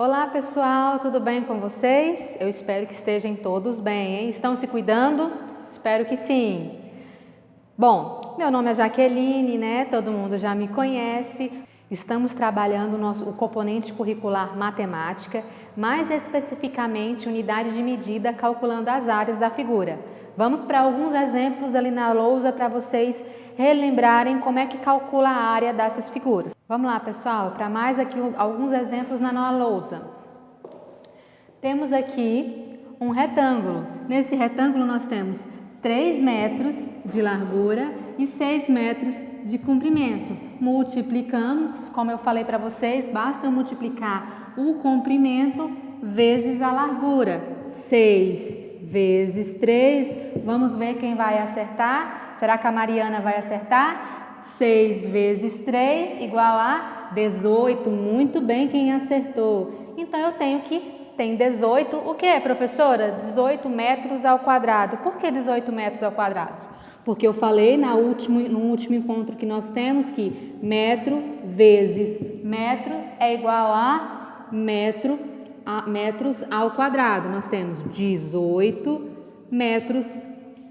Olá pessoal, tudo bem com vocês? Eu espero que estejam todos bem, hein? Estão se cuidando? Espero que sim. Bom, meu nome é Jaqueline, né? Todo mundo já me conhece. Estamos trabalhando o componente curricular matemática, mais especificamente unidade de medida, calculando as áreas da figura. Vamos para alguns exemplos ali na lousa para vocês relembrarem como é que calcula a área dessas figuras. Vamos lá, pessoal, para mais aqui alguns exemplos na nossa lousa. Temos aqui um retângulo. Nesse retângulo nós temos 3 metros de largura e 6 metros de comprimento. Multiplicamos, como eu falei para vocês, basta multiplicar o comprimento vezes a largura. 6 vezes 3, vamos ver quem vai acertar. Será que a Mariana vai acertar? 6 vezes 3 igual a 18. Muito bem, quem acertou. Então eu tenho que tem 18, o que, professora? 18 metros ao quadrado. Por que 18 metros ao quadrado? Porque eu falei no último encontro que nós temos que metro vezes metro é igual a metros ao quadrado. Nós temos 18 metros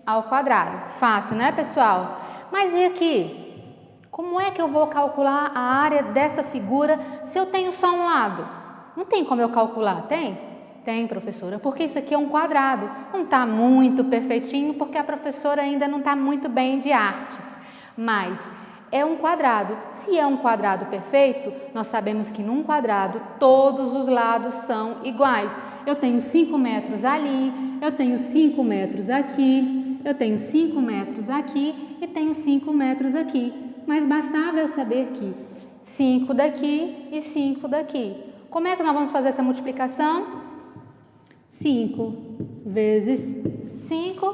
ao quadrado. Fácil, né, pessoal? Mas e aqui? Como é que eu vou calcular a área dessa figura se eu tenho só um lado? Não tem como eu calcular, tem? Tem, professora, porque isso aqui é um quadrado. Não está muito perfeitinho porque a professora ainda não está muito bem de artes. Mas é um quadrado. Se é um quadrado perfeito, nós sabemos que num quadrado todos os lados são iguais. Eu tenho 5 metros ali, eu tenho 5 metros aqui, eu tenho 5 metros aqui e tenho 5 metros aqui. Mas bastava eu saber que 5 daqui e 5 daqui. Como é que nós vamos fazer essa multiplicação? 5 vezes 5,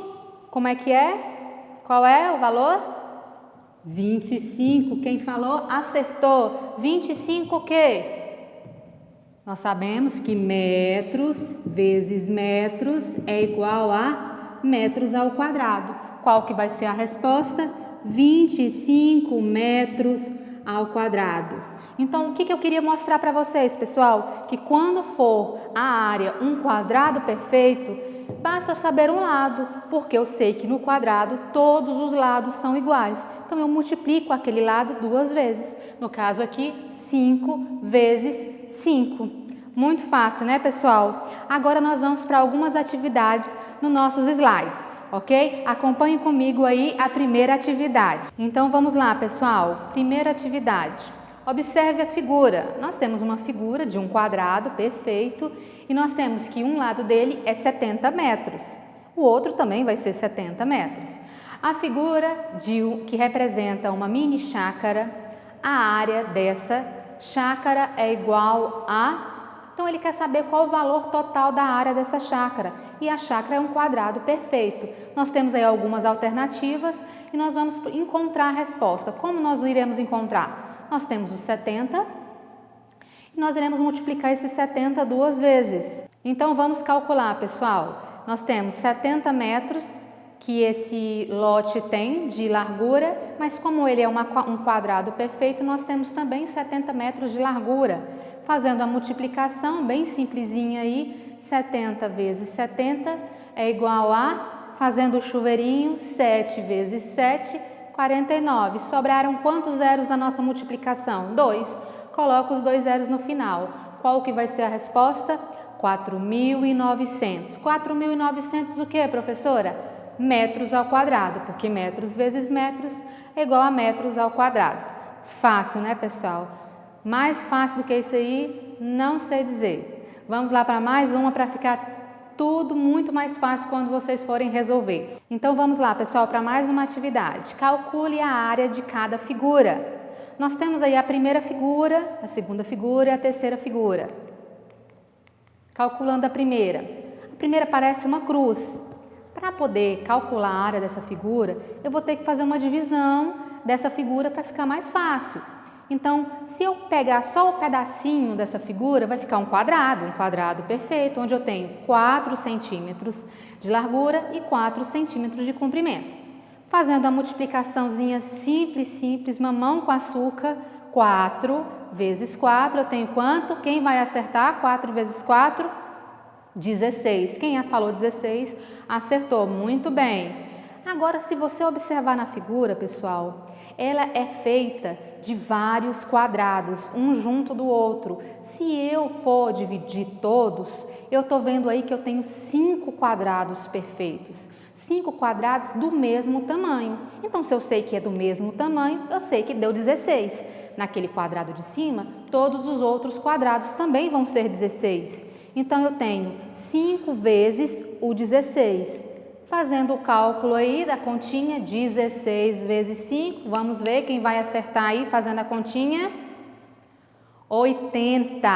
como é que é? Qual é o valor? 25. Quem falou acertou. 25 o quê? Nós sabemos que metros vezes metros é igual a metros ao quadrado. Qual que vai ser a resposta? 25 metros ao quadrado. Então, o que eu queria mostrar para vocês, pessoal? Que quando for a área um quadrado perfeito, basta eu saber um lado, porque eu sei que no quadrado todos os lados são iguais. Então, eu multiplico aquele lado 2 vezes. No caso aqui, 5 vezes 5. Muito fácil, né, pessoal? Agora nós vamos para algumas atividades nos nossos slides, ok? Acompanhe comigo aí a primeira atividade. Então, vamos lá, pessoal. Primeira atividade. Observe a figura. Nós temos uma figura de um quadrado perfeito e nós temos que um lado dele é 70 metros. O outro também vai ser 70 metros. A figura que representa uma mini chácara, a área dessa chácara é igual a... Então, ele quer saber qual o valor total da área dessa chácara. E a chácara é um quadrado perfeito. Nós temos aí algumas alternativas e nós vamos encontrar a resposta. Como nós iremos encontrar? Nós temos os 70 e nós iremos multiplicar esses 70 2 vezes. Então, vamos calcular, pessoal. Nós temos 70 metros que esse lote tem de largura, mas como ele é um quadrado perfeito, nós temos também 70 metros de largura. Fazendo a multiplicação bem simplesinha aí, 70 vezes 70 é igual a, fazendo o chuveirinho, 7 vezes 7, 49. Sobraram quantos zeros na nossa multiplicação? 2. Coloca os 2 zeros no final. Qual que vai ser a resposta? 4.900. 4.900 o que, professora? Metros ao quadrado, porque metros vezes metros é igual a metros ao quadrado. Fácil, né, pessoal? Mais fácil do que isso aí, não sei dizer. Vamos lá para mais uma para ficar tudo muito mais fácil quando vocês forem resolver. Então, vamos lá, pessoal, para mais uma atividade. Calcule a área de cada figura. Nós temos aí a primeira figura, a segunda figura e a terceira figura. Calculando a primeira. A primeira parece uma cruz. Para poder calcular a área dessa figura, eu vou ter que fazer uma divisão dessa figura para ficar mais fácil. Então, se eu pegar só o pedacinho dessa figura, vai ficar um quadrado perfeito, onde eu tenho 4 centímetros de largura e 4 centímetros de comprimento. Fazendo a multiplicaçãozinha simples, mamão com açúcar, 4 vezes 4, eu tenho quanto? Quem vai acertar? 4 vezes 4? 16. Quem falou 16, acertou. Muito bem. Agora, se você observar na figura, pessoal, ela é feita de vários quadrados, um junto do outro. Se eu for dividir todos, eu estou vendo aí que eu tenho 5 quadrados perfeitos. 5 quadrados do mesmo tamanho. Então, se eu sei que é do mesmo tamanho, eu sei que deu 16. Naquele quadrado de cima, todos os outros quadrados também vão ser 16. Então, eu tenho 5 vezes o 16. Fazendo o cálculo aí da continha, 16 vezes 5, vamos ver quem vai acertar aí fazendo a continha? 80.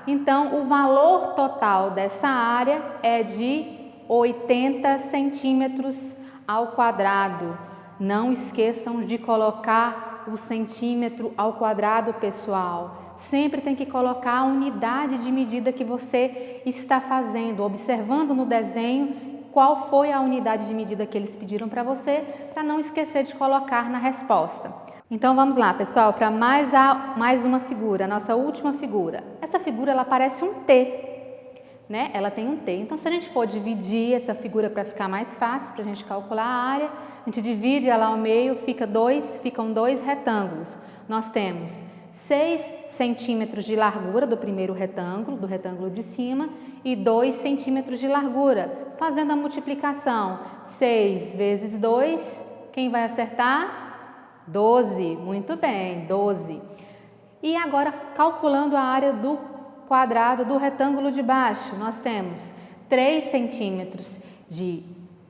Então, o valor total dessa área é de 80 centímetros ao quadrado. Não esqueçam de colocar o centímetro ao quadrado, pessoal. Sempre tem que colocar a unidade de medida que você está fazendo, observando no desenho qual foi a unidade de medida que eles pediram para você, para não esquecer de colocar na resposta. Então vamos lá, pessoal, para mais uma figura, a nossa última figura. Essa figura ela parece um T, né? Ela tem um T. Então, se a gente for dividir essa figura para ficar mais fácil para a gente calcular a área, a gente divide ela ao meio, ficam dois retângulos. Nós temos 6 centímetros de largura do primeiro retângulo, do retângulo de cima, e 2 centímetros de largura. Fazendo a multiplicação, 6 vezes 2, quem vai acertar? 12, muito bem, 12. E agora, calculando a área do quadrado do retângulo de baixo, nós temos 3 centímetros de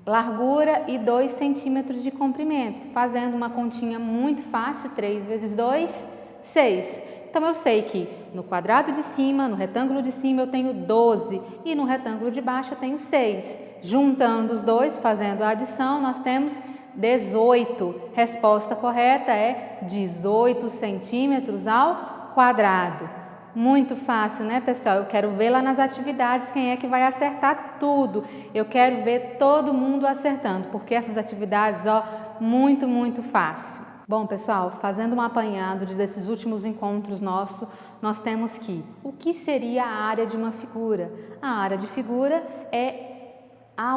largura e 2 centímetros de comprimento. Fazendo uma continha muito fácil, 3 vezes 2, 6. Então, eu sei que no quadrado de cima, no retângulo de cima, eu tenho 12 e no retângulo de baixo eu tenho 6. Juntando os dois, fazendo a adição, nós temos 18. Resposta correta é 18 centímetros ao quadrado. Muito fácil, né, pessoal? Eu quero ver lá nas atividades quem é que vai acertar tudo. Eu quero ver todo mundo acertando, porque essas atividades, ó, muito fácil. Bom, pessoal, fazendo um apanhado desses últimos encontros nossos, nós temos o que seria a área de uma figura? A área de figura é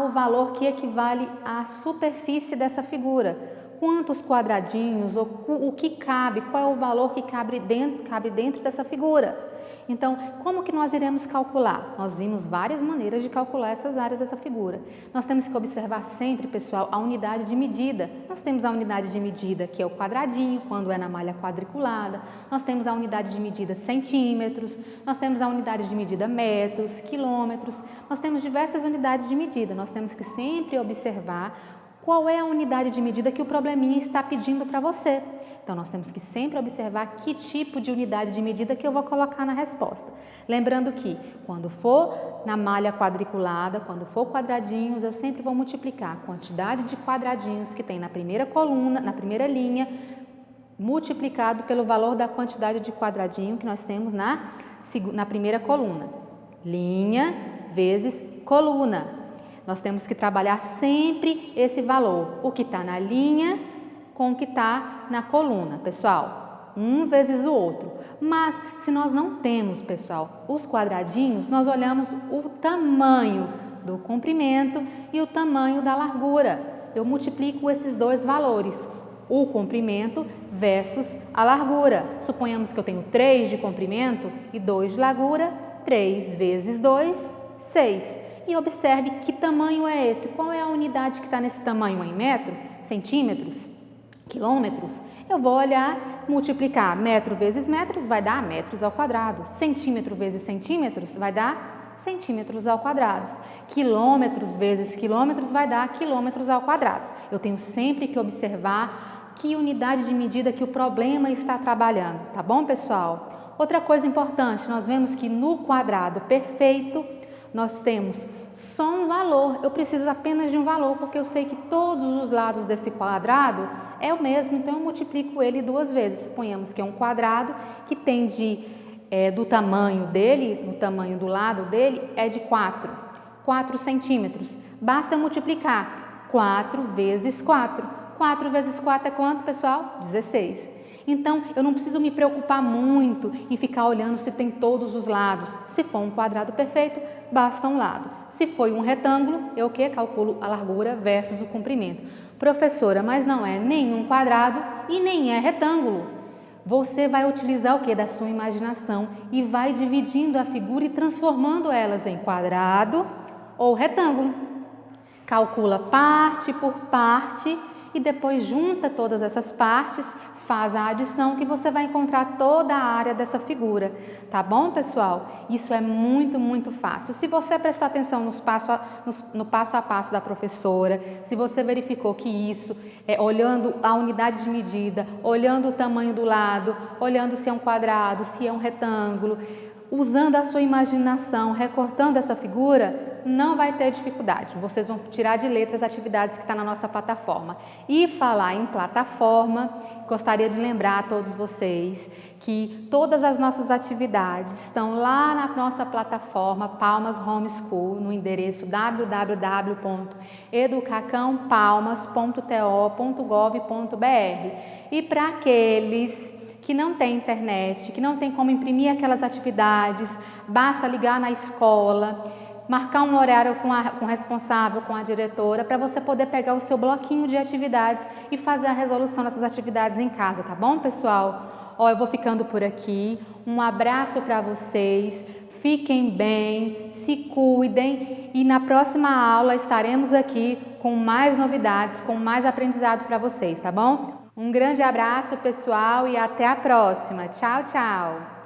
o valor que equivale à superfície dessa figura. Quantos quadradinhos, o que cabe, qual é o valor que cabe dentro dessa figura. Então, como que nós iremos calcular? Nós vimos várias maneiras de calcular essas áreas dessa figura. Nós temos que observar sempre, pessoal, a unidade de medida. Nós temos a unidade de medida, que é o quadradinho, quando é na malha quadriculada. Nós temos a unidade de medida centímetros. Nós temos a unidade de medida metros, quilômetros. Nós temos diversas unidades de medida. Nós temos que sempre observar qual é a unidade de medida que o probleminha está pedindo para você. Então, nós temos que sempre observar que tipo de unidade de medida que eu vou colocar na resposta. Lembrando que, quando for na malha quadriculada, quando for quadradinhos, eu sempre vou multiplicar a quantidade de quadradinhos que tem na primeira coluna, na primeira linha, multiplicado pelo valor da quantidade de quadradinho que nós temos na primeira coluna. Linha vezes coluna. Nós temos que trabalhar sempre esse valor, o que está na linha com o que está na coluna, pessoal, um vezes o outro. Mas, se nós não temos, pessoal, os quadradinhos, nós olhamos o tamanho do comprimento e o tamanho da largura. Eu multiplico esses dois valores, o comprimento versus a largura. Suponhamos que eu tenho 3 de comprimento e 2 de largura, 3 vezes 2, 6. E observe que tamanho é esse, qual é a unidade que está nesse tamanho em metro, centímetros, quilômetros. Eu vou olhar, multiplicar metro vezes metros, vai dar metros ao quadrado. Centímetro vezes centímetros, vai dar centímetros ao quadrado. Quilômetros vezes quilômetros, vai dar quilômetros ao quadrado. Eu tenho sempre que observar que unidade de medida que o problema está trabalhando, tá bom, pessoal? Outra coisa importante, nós vemos que no quadrado perfeito, nós temos só um valor. Eu preciso apenas de um valor, porque eu sei que todos os lados desse quadrado é o mesmo, então eu multiplico ele 2 vezes. Suponhamos que é um quadrado que tem do tamanho dele, no tamanho do lado dele, é de 4 centímetros. Basta eu multiplicar 4 vezes 4. 4 vezes 4 é quanto, pessoal? 16. Então, eu não preciso me preocupar muito em ficar olhando se tem todos os lados. Se for um quadrado perfeito, basta um lado. Se for um retângulo, eu calculo a largura versus o comprimento. Professora, mas não é nenhum quadrado e nem é retângulo. Você vai utilizar o que? Da sua imaginação e vai dividindo a figura e transformando elas em quadrado ou retângulo. Calcula parte por parte e depois junta todas essas partes, faz a adição que você vai encontrar toda a área dessa figura. Tá bom, pessoal? Isso é muito, muito fácil. Se você prestar atenção no passo a passo da professora, se você verificou que isso, olhando a unidade de medida, olhando o tamanho do lado, olhando se é um quadrado, se é um retângulo, usando a sua imaginação, recortando essa figura, não vai ter dificuldade. Vocês vão tirar de letra as atividades que estão na nossa plataforma. E falar em plataforma, gostaria de lembrar a todos vocês que todas as nossas atividades estão lá na nossa plataforma Palmas Homeschool, no endereço www.educacãopalmas.to.gov.br. E para aqueles que não tem internet, que não tem como imprimir aquelas atividades, basta ligar na escola, marcar um horário com o responsável, com a diretora, para você poder pegar o seu bloquinho de atividades e fazer a resolução dessas atividades em casa, tá bom, pessoal? Eu vou ficando por aqui, um abraço para vocês, fiquem bem, se cuidem e na próxima aula estaremos aqui com mais novidades, com mais aprendizado para vocês, tá bom? Um grande abraço, pessoal, e até a próxima. Tchau, tchau!